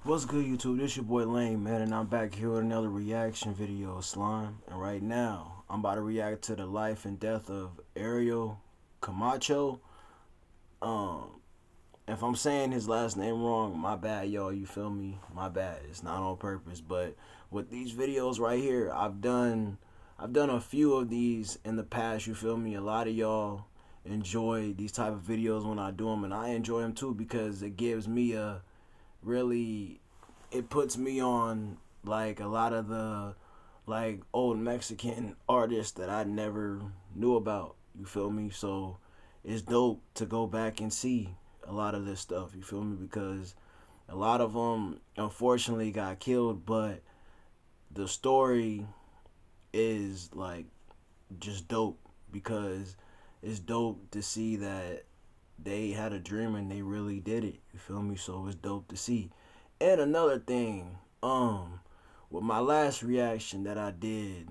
What's good, YouTube? This your boy Lane, man, and I'm back here with another reaction video of Slime. And right now, I'm about to react to the life and death of Ariel Camacho. If I'm saying his last name wrong, my bad, y'all. You feel me? My bad. It's not on purpose. But with these videos right here, I've done a few of these in the past. You feel me? A lot of y'all enjoy these type of videos when I do them, and I enjoy them too because it gives me a really, it puts me on like a lot of the like old Mexican artists that I never knew about. You feel me? So it's dope to go back and see a lot of this stuff. You feel me? Because a lot of them unfortunately got killed, but the story is like just dope because it's dope to see that they had a dream and they really did it. You feel me? So it's dope to see. And another thing, with my last reaction that I did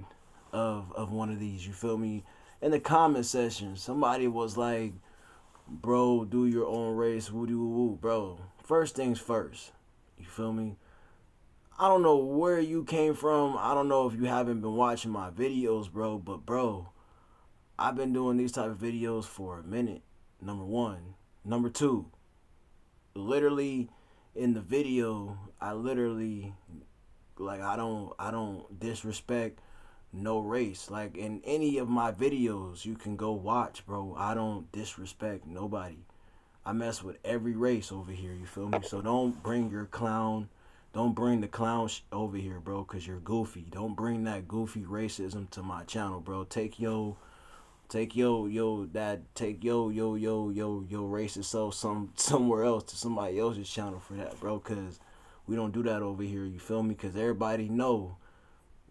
of one of these, you feel me? In the comment section, somebody was like, "Bro, do your own race, woo doo woo." Bro, first things first. You feel me? I don't know where you came from. I don't know if you haven't been watching my videos, bro, but bro, I've been doing these type of videos for a minute. Number one. Number two, literally in the video, I literally like I don't disrespect no race. Like in any of my videos you can go watch, bro. I don't disrespect nobody. I mess with every race over here, you feel me? So don't bring your clown, don't bring the clown over here, bro, cause you're goofy. Don't bring that goofy racism to my channel, bro. Take yo racist self somewhere else, to somebody else's channel for that, bro, cause we don't do that over here, you feel me? Cause everybody know,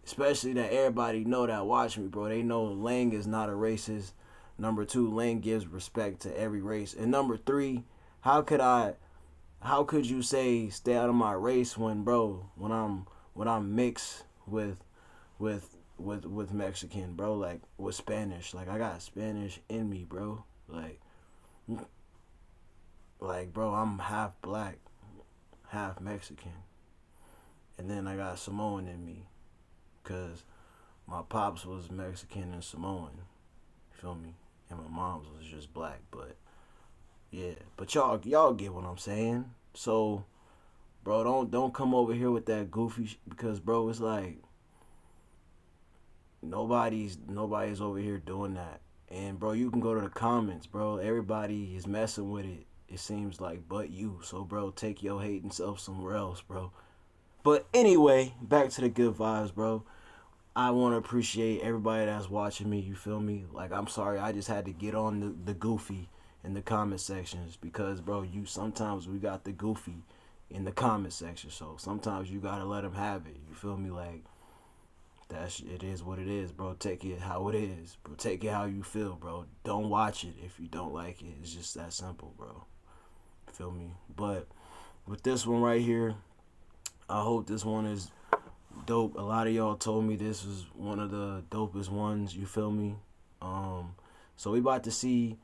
especially that everybody know that watch me, bro, they know Lang is not a racist. Number two, Lang gives respect to every race. And number three, how could you say stay out of my race when, bro, when I'm mixed with Mexican, bro, like with Spanish. Like I got Spanish in me, bro. Like bro, I'm half black, half Mexican. And then I got Samoan in me. Cause my pops was Mexican and Samoan. You feel me? And my mom's was just black, but yeah. But y'all get what I'm saying. So bro, don't come over here with that goofy because bro, it's like nobody's over here doing that. And bro, you can go to the comments, bro. Everybody is messing with it, it seems like, but you. So bro, take your hating self somewhere else, bro. But anyway, back to the good vibes, bro. I want to appreciate everybody that's watching me, you feel me? Like, I'm sorry, I just had to get on the goofy in the comment sections because, bro, sometimes we got the goofy in the comment section, so sometimes you gotta let them have it, you feel me? Like, it is what it is, bro. Take it how it is, bro. Take it how you feel, bro. Don't watch it if you don't like it. It's just that simple, bro. Feel me? But with this one right here, I hope this one is dope. A lot of y'all told me this was one of the dopest ones, you feel me? So we about to see,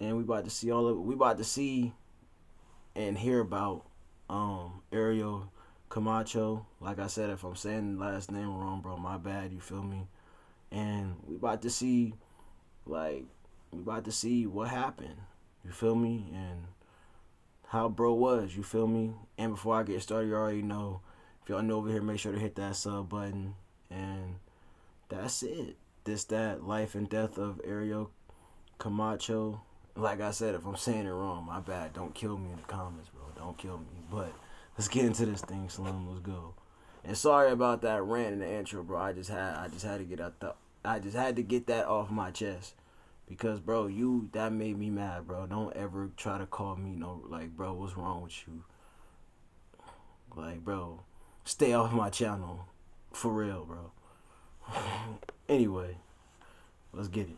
and we about to see and hear about Ariel Camacho. Like I said, if I'm saying the last name wrong, bro, my bad, you feel me? And we about to see what happened, you feel me? And how bro was, you feel me? And before I get started, you already know, if y'all new over here, make sure to hit that sub button. And that's it. That life and death of Ariel Camacho. Like I said, if I'm saying it wrong, my bad. Don't kill me in the comments, bro. Don't kill me. But let's get into this thing, Slim. Let's go. And sorry about that rant in the intro, bro. I just had to get that off my chest. Because, bro, that made me mad, bro. Don't ever try to call me like, bro, what's wrong with you? Like, bro, stay off my channel. For real, bro. Anyway, let's get it.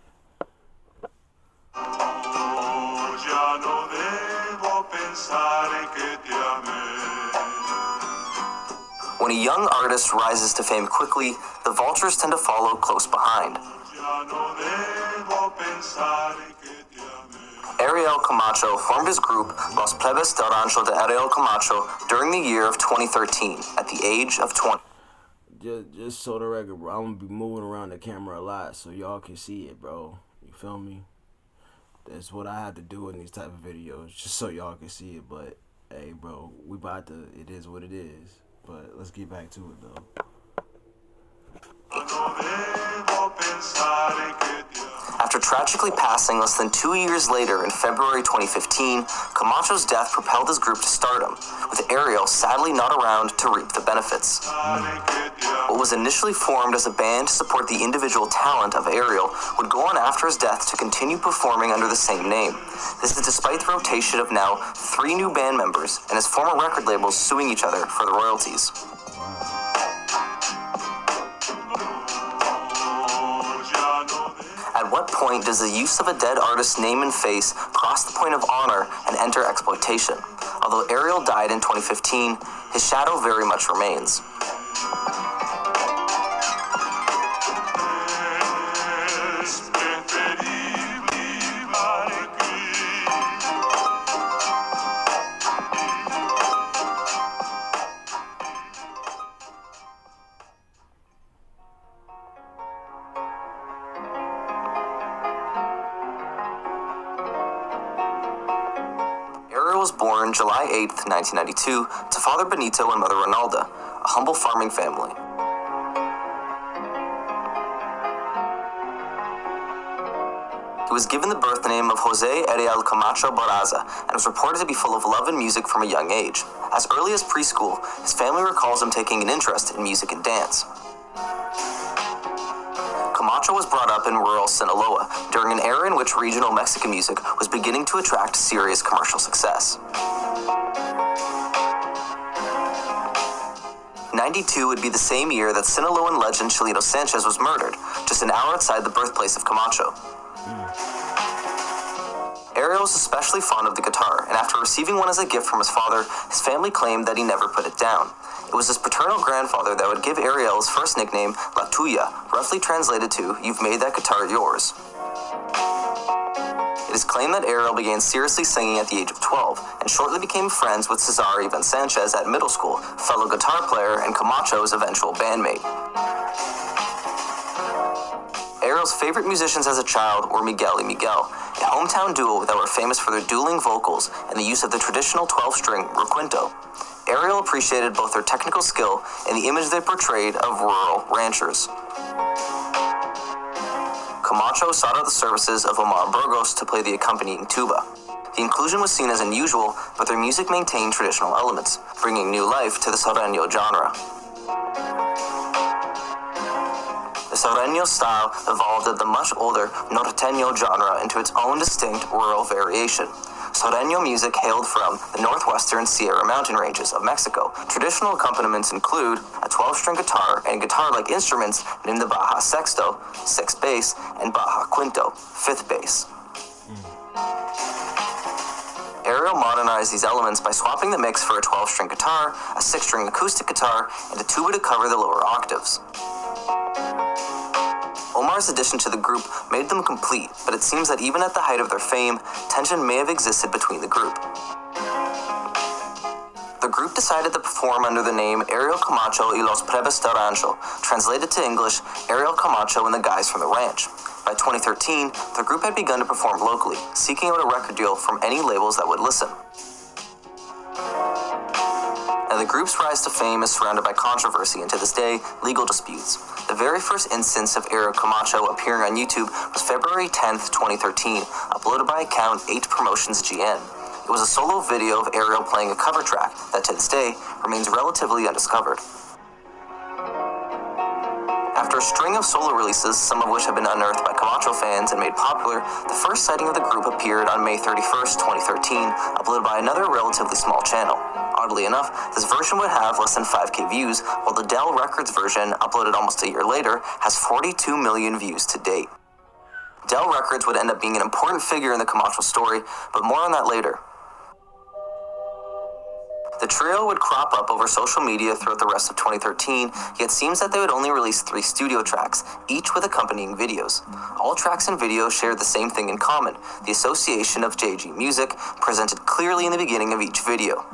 When a young artist rises to fame quickly, the vultures tend to follow close behind. Ariel Camacho formed his group Los Plebes del Rancho de Ariel Camacho during the year of 2013 at the age of 20. Just so the record, bro, I'm gonna be moving around the camera a lot so y'all can see it, bro. You feel me? That's what I have to do in these type of videos, just so y'all can see it. But hey, bro, we about to. It is what it is. But let's get back to it though. After tragically passing less than 2 years later in February 2015, Camacho's death propelled his group to stardom, with Ariel sadly not around to reap the benefits. What was initially formed as a band to support the individual talent of Ariel would go on after his death to continue performing under the same name. This is despite the rotation of now 3 new band members and his former record labels suing each other for the royalties. At what point does the use of a dead artist's name and face cross the point of honor and enter exploitation? Although Ariel died in 2015, his shadow very much remains. Was born July 8, 1992, to Father Benito and Mother Ronalda, a humble farming family. He was given the birth name of Jose Ariel Camacho Barraza and was reported to be full of love and music from a young age. As early as preschool, his family recalls him taking an interest in music and dance. Camacho was brought up in rural Sinaloa during an era in which regional Mexican music was beginning to attract serious commercial success. 92 would be the same year that Sinaloan legend Chelito Sanchez was murdered, just an hour outside the birthplace of Camacho. Ariel was especially fond of the guitar, and after receiving one as a gift from his father, his family claimed that he never put it down. It was his paternal grandfather that would give Ariel his first nickname, La Tuya, roughly translated to, "You've made that guitar yours." It is claimed that Ariel began seriously singing at the age of 12, and shortly became friends with Cesar Ivan Sanchez at middle school, fellow guitar player and Camacho's eventual bandmate. Ariel's favorite musicians as a child were Miguel y Miguel, a hometown duo that were famous for their dueling vocals and the use of the traditional 12-string requinto. Ariel appreciated both their technical skill and the image they portrayed of rural ranchers. Camacho sought out the services of Omar Burgos to play the accompanying tuba. The inclusion was seen as unusual, but their music maintained traditional elements, bringing new life to the Soreño genre. The Soreño style evolved at the much older Norteño genre into its own distinct rural variation. Soreño music hailed from the northwestern Sierra mountain ranges of Mexico. Traditional accompaniments include a 12-string guitar and guitar-like instruments named the Baja Sexto, 6th bass, and Baja Quinto, 5th bass. Ariel modernized these elements by swapping the mix for a 12-string guitar, a 6-string acoustic guitar, and a tuba to cover the lower octaves. Omar's addition to the group made them complete, but it seems that even at the height of their fame, tension may have existed between the group. The group decided to perform under the name Ariel Camacho y los Plebes del Rancho, translated to English, Ariel Camacho and the Guys from the Ranch. By 2013, the group had begun to perform locally, seeking out a record deal from any labels that would listen. Now, the group's rise to fame is surrounded by controversy and, to this day, legal disputes. The very first instance of Ariel Camacho appearing on YouTube was February 10th, 2013, uploaded by account 8 Promotions GN. It was a solo video of Ariel playing a cover track that, to this day, remains relatively undiscovered. After a string of solo releases, some of which have been unearthed by Camacho fans and made popular, the first sighting of the group appeared on May 31st, 2013, uploaded by another relatively small channel. Oddly enough, this version would have less than 5K views, while the Dell Records version, uploaded almost a year later, has 42 million views to date. Dell Records would end up being an important figure in the Camacho story, but more on that later. The trio would crop up over social media throughout the rest of 2013, yet seems that they would only release 3 studio tracks, each with accompanying videos. All tracks and videos shared the same thing in common, the association of JG Music, presented clearly in the beginning of each video.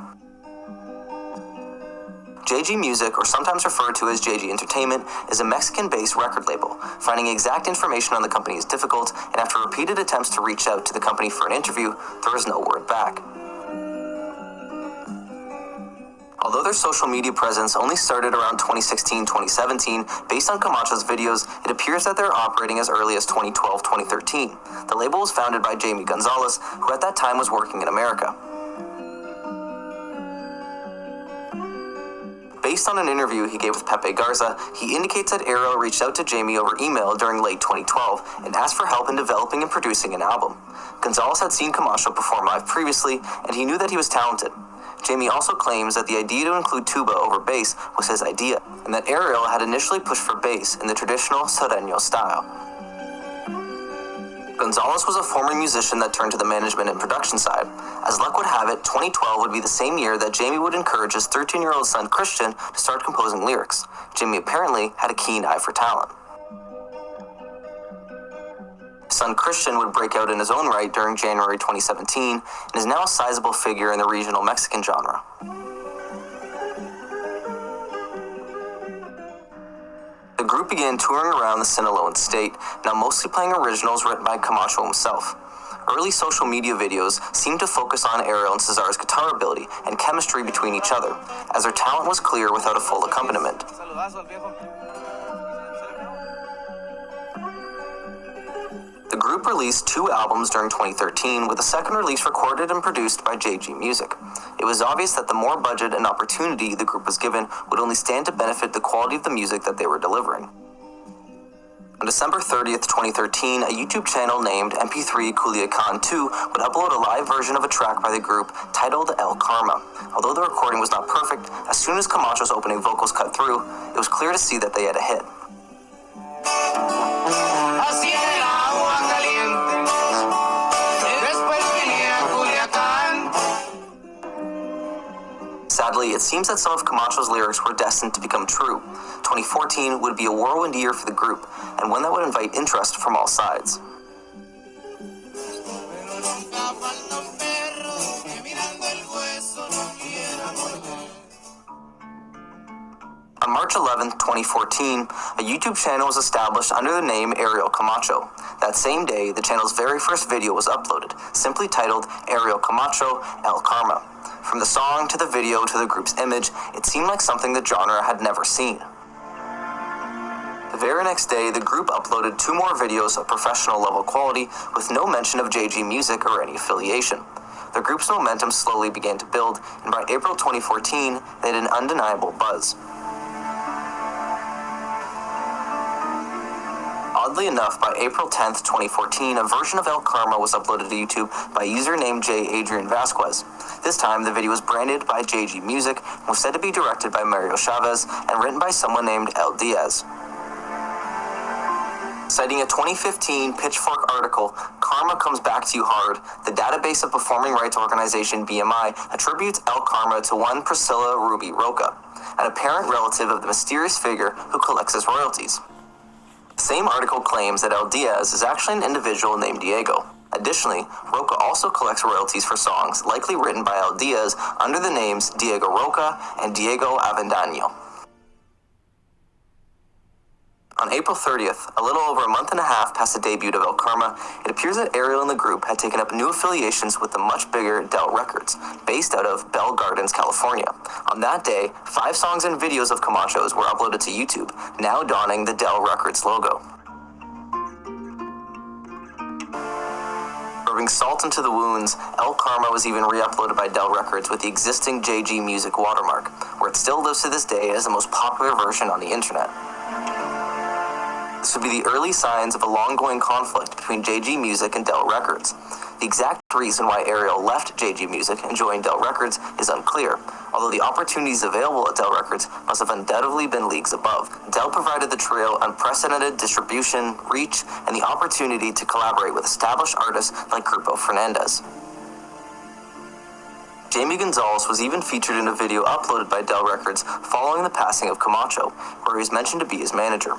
JG Music, or sometimes referred to as JG Entertainment, is a Mexican-based record label. Finding exact information on the company is difficult, and after repeated attempts to reach out to the company for an interview, there was no word back. Although their social media presence only started around 2016-2017, based on Camacho's videos, it appears that they're operating as early as 2012-2013. The label was founded by Jamie Gonzalez, who at that time was working in America. Based on an interview he gave with Pepe Garza, he indicates that Ariel reached out to Jamie over email during late 2012 and asked for help in developing and producing an album. Gonzalez had seen Camacho perform live previously, and he knew that he was talented. Jamie also claims that the idea to include tuba over bass was his idea, and that Ariel had initially pushed for bass in the traditional sereno style. Gonzalez was a former musician that turned to the management and production side. As luck would have it, 2012 would be the same year that Jamie would encourage his 13-year-old son Christian to start composing lyrics. Jamie apparently had a keen eye for talent. Son Christian would break out in his own right during January 2017 and is now a sizable figure in the regional Mexican genre. The group began touring around the Sinaloan state, now mostly playing originals written by Camacho himself. Early social media videos seemed to focus on Ariel and Cesar's guitar ability and chemistry between each other, as their talent was clear without a full accompaniment. The group released 2 albums during 2013, with the second release recorded and produced by JG Music. It was obvious that the more budget and opportunity the group was given would only stand to benefit the quality of the music that they were delivering. On December 30th, 2013, a YouTube channel named MP3 Culiacan 2 would upload a live version of a track by the group titled El Karma. Although the recording was not perfect, as soon as Camacho's opening vocals cut through, it was clear to see that they had a hit. Sadly, it seems that some of Camacho's lyrics were destined to become true. 2014 would be a whirlwind year for the group, and one that would invite interest from all sides. On March 11, 2014, a YouTube channel was established under the name Ariel Camacho. That same day, the channel's very first video was uploaded, simply titled Ariel Camacho, El Karma. From the song to the video to the group's image, it seemed like something the genre had never seen. The very next day, the group uploaded 2 more videos of professional level quality with no mention of JG Music or any affiliation. The group's momentum slowly began to build, and by April 2014, they had an undeniable buzz. Oddly enough, by April 10th, 2014, a version of El Karma was uploaded to YouTube by a user named J. Adrian Vasquez. This time, the video was branded by JG Music and was said to be directed by Mario Chavez and written by someone named El Diaz. Citing a 2015 Pitchfork article, Karma Comes Back to You Hard, the database of performing rights organization BMI attributes El Karma to one Priscilla Ruby Roca, an apparent relative of the mysterious figure who collects his royalties. The same article claims that El Diaz is actually an individual named Diego. Additionally, Roca also collects royalties for songs likely written by El Diaz under the names Diego Roca and Diego Avendaño. On April 30th, a little over a month and a half past the debut of El Karma, it appears that Ariel and the group had taken up new affiliations with the much bigger Dell Records, based out of Bell Gardens, California. On that day, 5 songs and videos of Camacho's were uploaded to YouTube, now donning the Dell Records logo. Rubbing salt into the wounds, El Karma was even re-uploaded by Dell Records with the existing JG Music watermark, where it still lives to this day as the most popular version on the internet. This would be the early signs of a long-going conflict between JG Music and Dell Records. The exact reason why Ariel left JG Music and joined Dell Records is unclear, although the opportunities available at Dell Records must have undoubtedly been leagues above. Dell provided the trio unprecedented distribution, reach, and the opportunity to collaborate with established artists like Grupo Fernandez. Jamie Gonzalez was even featured in a video uploaded by Del Records following the passing of Camacho, where he was mentioned to be his manager.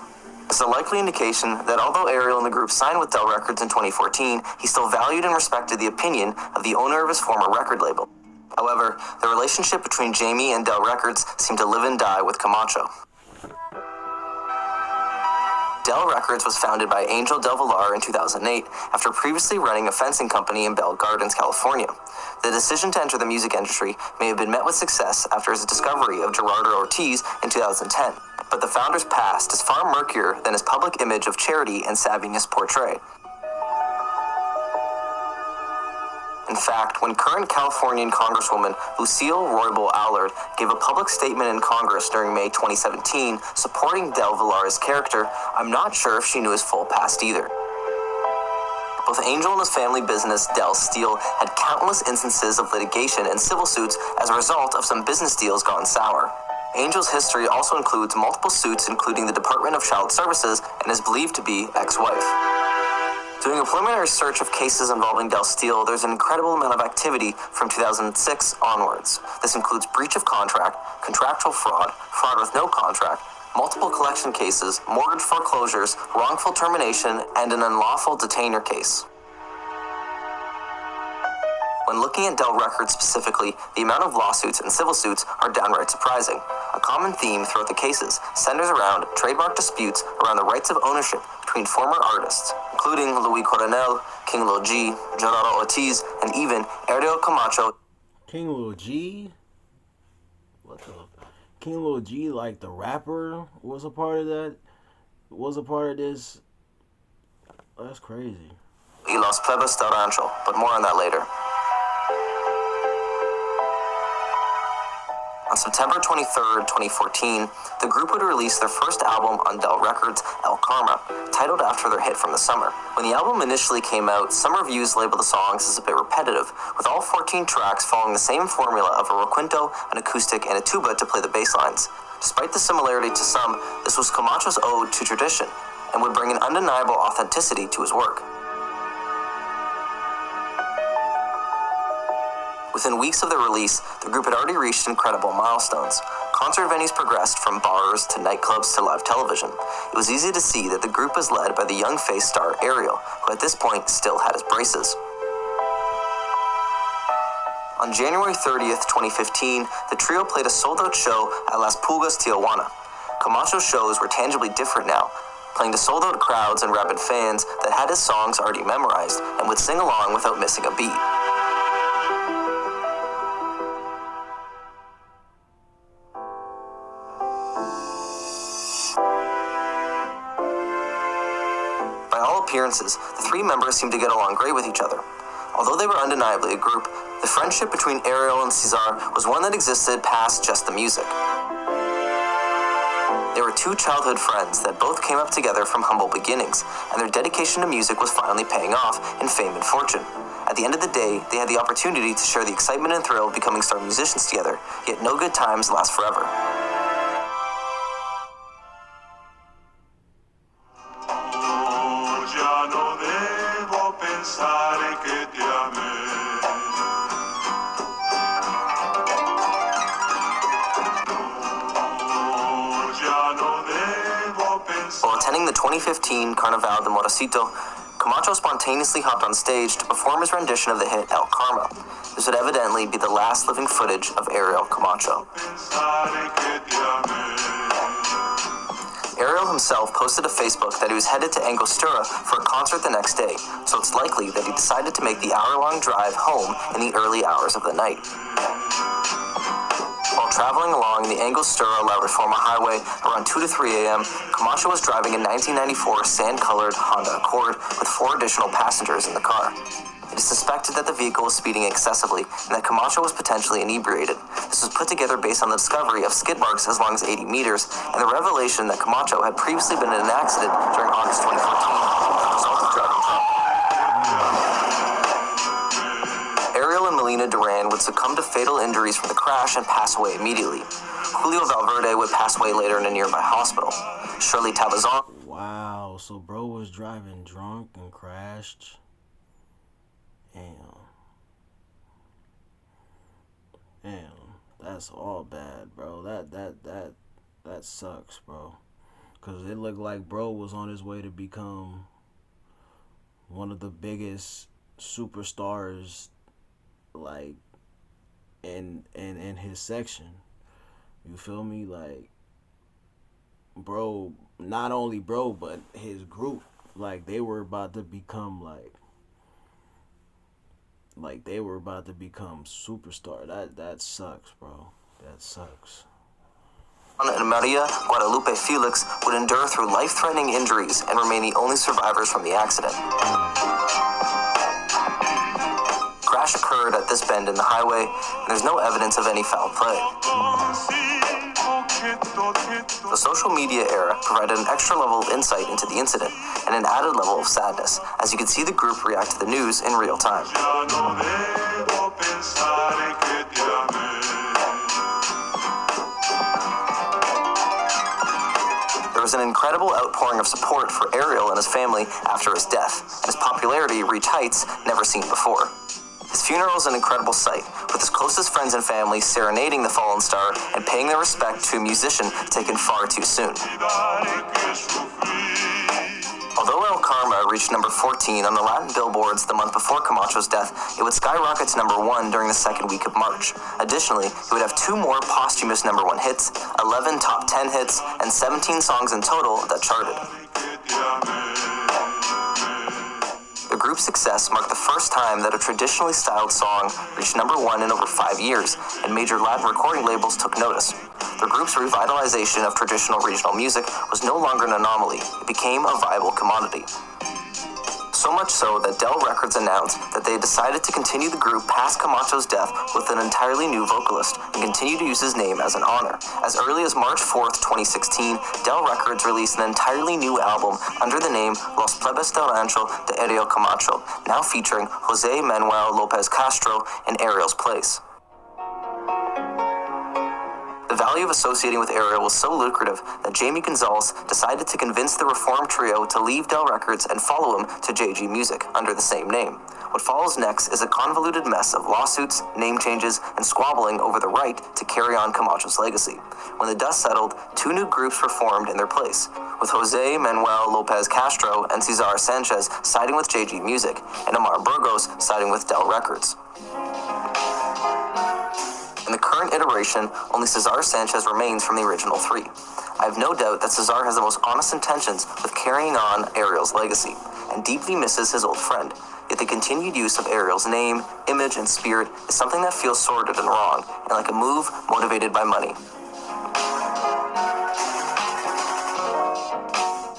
This is a likely indication that although Ariel and the group signed with Del Records in 2014, he still valued and respected the opinion of the owner of his former record label. However, the relationship between Jamie and Del Records seemed to live and die with Camacho. Del Records was founded by Angel Del Villar in 2008 after previously running a fencing company in Bell Gardens, California. The decision to enter the music industry may have been met with success after his discovery of Gerardo Ortiz in 2010, but the founder's past is far murkier than his public image of charity and savviness portray. In fact, when current Californian Congresswoman Lucille Roybal Allard gave a public statement in Congress during May 2017 supporting Del Villar's character, I'm not sure if she knew his full past either. Both Angel and his family business, Del Steel, had countless instances of litigation and civil suits as a result of some business deals gone sour. Angel's history also includes multiple suits including the Department of Child Services and is believed to be ex-wife. Doing a preliminary search of cases involving Del Steel, there's an incredible amount of activity from 2006 onwards. This includes breach of contract, contractual fraud, fraud with no contract, multiple collection cases, mortgage foreclosures, wrongful termination, and an unlawful detainer case. When looking at Del Records specifically, the amount of lawsuits and civil suits are downright surprising. A common theme throughout the cases centers around trademark disputes around the rights of ownership between former artists, including Luis Coronel, King Lil G, Gerardo Ortiz, and even Ariel Camacho. King Lil G? What the? King Lil G, like the rapper, was a part of that? Was a part of this? That's crazy. Y Los Plebes del Rancho, but more on that later. On September 23, 2014, the group would release their first album on Del Records, El Karma, titled after their hit from the summer. When the album initially came out, some reviews labeled the songs as a bit repetitive, with all 14 tracks following the same formula of a requinto, an acoustic, and a tuba to play the bass lines. Despite the similarity to some, this was Camacho's ode to tradition, and would bring an undeniable authenticity to his work. Within weeks of the release, the group had already reached incredible milestones. Concert venues progressed from bars to nightclubs to live television. It was easy to see that the group was led by the young-faced star Ariel, who at this point still had his braces. On January 30th, 2015, the trio played a sold-out show at Las Pulgas, Tijuana. Camacho's shows were tangibly different now, playing to sold-out crowds and rabid fans that had his songs already memorized and would sing along without missing a beat. By all appearances, the three members seemed to get along great with each other. Although they were undeniably a group, the friendship between Ariel and Cesar was one that existed past just the music. They were two childhood friends that both came up together from humble beginnings, and their dedication to music was finally paying off in fame and fortune. At the end of the day, they had the opportunity to share the excitement and thrill of becoming star musicians together, yet no good times last forever. While attending the 2015 Carnaval de Morecito, Camacho spontaneously hopped on stage to perform his rendition of the hit El Karma. This would evidently be the last living footage of Ariel Camacho. Ariel himself posted to Facebook that he was headed to Angostura for a concert the next day, so it's likely that he decided to make the hour-long drive home in the early hours of the night. While traveling along the Angostura La Reforma Highway around 2 to 3 a.m., Camacho was driving a 1994 sand-colored Honda Accord with 4 additional passengers in the car. It is suspected that the vehicle was speeding excessively and that Camacho was potentially inebriated. This was put together based on the discovery of skid marks as long as 80 meters and the revelation that Camacho had previously been in an accident during August 2014 as a result of driving drunk. Ariel and Melina Duran would succumb to fatal injuries from the crash and pass away immediately. Julio Valverde would pass away later in a nearby hospital. Shirley Tabazon. Wow, so bro was driving drunk and crashed. Damn. Damn, that's all bad, bro. That sucks, bro. Cause it looked like bro was on his way to become one of the biggest superstars, like in his section. You feel me? Like bro, not only bro, but his group, like they were about to become like they were about to become superstar. That sucks, bro. That sucks. And Maria Guadalupe Felix would endure through life-threatening injuries and remain the only survivors from the accident. Crash occurred at this bend in the highway, and there's no evidence of any foul play. The social media era provided an extra level of insight into the incident and an added level of sadness, as you could see the group react to the news in real time. There was an incredible outpouring of support for Ariel and his family after his death, and his popularity reached heights never seen before. His funeral is an incredible sight, with his closest friends and family serenading the fallen star and paying their respect to a musician taken far too soon. Although El Karma reached number 14 on the Latin billboards the month before Camacho's death, it would skyrocket to number 1 during the second week of March. Additionally, it would have 2 more posthumous number 1 hits, 11 top 10 hits, and 17 songs in total that charted. The group's success marked the first time that a traditionally styled song reached number 1 in over 5 years, and major Latin recording labels took notice. The group's revitalization of traditional regional music was no longer an anomaly. It became a viable commodity. So much so that Del Records announced that they had decided to continue the group past Camacho's death with an entirely new vocalist and continue to use his name as an honor. As early as March 4th, 2016, Del Records released an entirely new album under the name Los Plebes del Rancho de Ariel Camacho, now featuring Jose Manuel Lopez Castro in Ariel's place. The value of associating with Ariel was so lucrative that Jamie Gonzalez decided to convince the Reformed trio to leave Del Records and follow him to JG Music under the same name. What follows next is a convoluted mess of lawsuits, name changes, and squabbling over the right to carry on Camacho's legacy. When the dust settled, 2 new groups were formed in their place, with Jose Manuel Lopez Castro and Cesar Sanchez siding with JG Music, and Omar Burgos siding with Del Records. In the current iteration, only Cesar Sanchez remains from the original 3. I have no doubt that Cesar has the most honest intentions with carrying on Ariel's legacy, and deeply misses his old friend. Yet the continued use of Ariel's name, image, and spirit is something that feels sordid and wrong, and like a move motivated by money.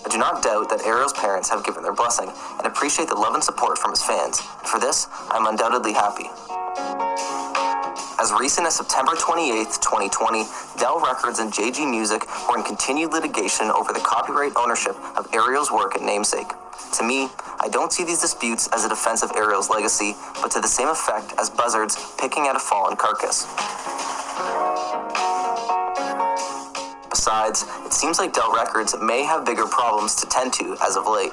I do not doubt that Ariel's parents have given their blessing, and appreciate the love and support from his fans. For this, I am undoubtedly happy. As recent as September 28, 2020, Del Records and JG Music were in continued litigation over the copyright ownership of Ariel's work and namesake. To me, I don't see these disputes as a defense of Ariel's legacy, but to the same effect as buzzards picking at a fallen carcass. Besides, it seems like Del Records may have bigger problems to tend to as of late.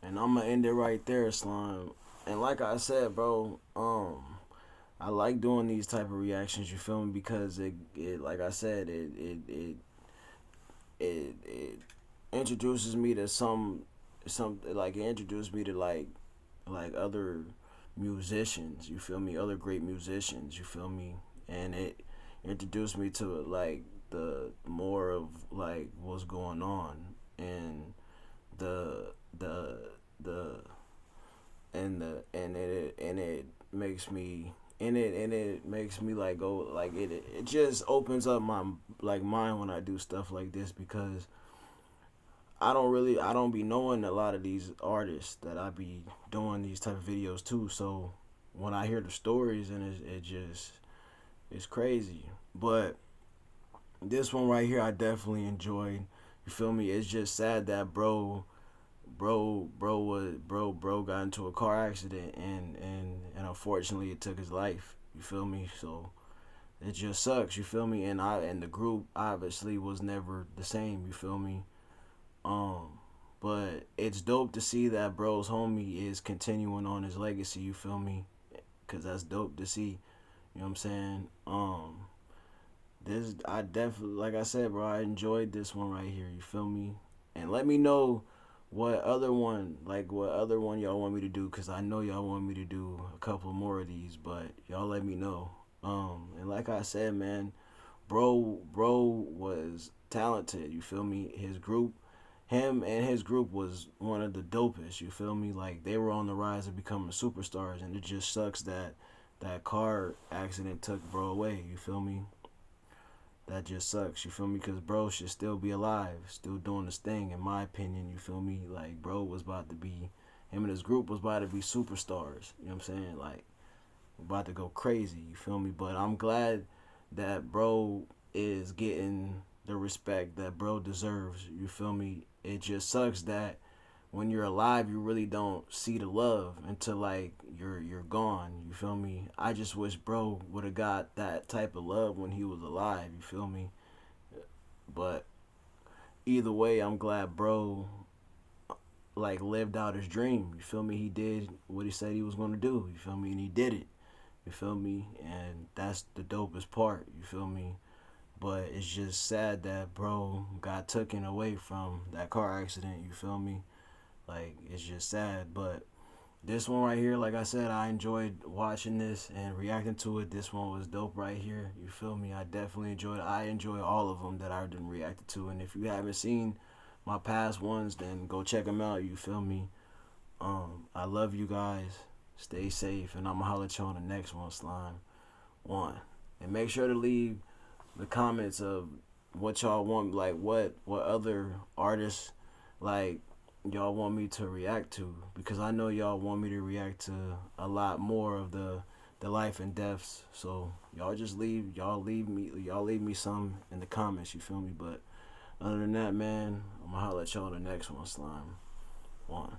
And I'm gonna end it right there, Slime. And like I said, bro, I like doing these type of reactions. You feel me? Because it like I said, it introduces me to some like it introduced me to like other musicians. You feel me? Other great musicians. You feel me? And it introduced me to like the more of like what's going on and the and it makes me it makes me like go like it just opens up my like mind when I do stuff like this, because I don't be knowing a lot of these artists that I be doing these type of videos too. So when I hear the stories, and it's crazy. But this one right here I definitely enjoyed. You feel me? It's just sad that bro got into a car accident, and unfortunately it took his life. You feel me? So it just sucks. You feel me? And the group obviously was never the same. You feel me? But it's dope to see that bro's homie is continuing on his legacy, you feel me? Cause that's dope to see. You know what I'm saying? This I definitely, like I said, bro, I enjoyed this one right here, you feel me? And let me know what other one y'all want me to do, cause I know y'all want me to do a couple more of these, but y'all let me know. And like I said, man, bro was talented, you feel me? Him and his group was one of the dopest, you feel me? Like they were on the rise of becoming superstars, and it just sucks that that car accident took bro away, you feel me? That just sucks, you feel me? Because bro should still be alive, still doing his thing, in my opinion, you feel me? Like, bro was about to be, him and his group was about to be superstars, you know what I'm saying? Like, about to go crazy, you feel me? But I'm glad that bro is getting the respect that bro deserves, you feel me? It just sucks that when you're alive you really don't see the love until like you're gone, you feel me? I just wish bro would have got that type of love when he was alive, you feel me? But either way, I'm glad bro like lived out his dream, you feel me? He did what he said he was going to do, you feel me? And he did it, you feel me? And that's the dopest part, you feel me? But it's just sad that bro got taken away from that car accident, you feel me? Like, it's just sad. But this one right here, like I said, I enjoyed watching this and reacting to it. This one was dope right here, you feel me? I definitely enjoyed it. I enjoy all of them that I done reacted to, and if you haven't seen my past ones, then go check them out, you feel me? I love you guys. Stay safe, and I'ma holler at you on the next one, Slime. One. And make sure to leave the comments of what y'all want, like what other artists like y'all want me to react to, because I know y'all want me to react to a lot more of the life and deaths. So y'all leave me some in the comments, you feel me? But other than that, man, I'm gonna holler at y'all on the next one, Slime. One.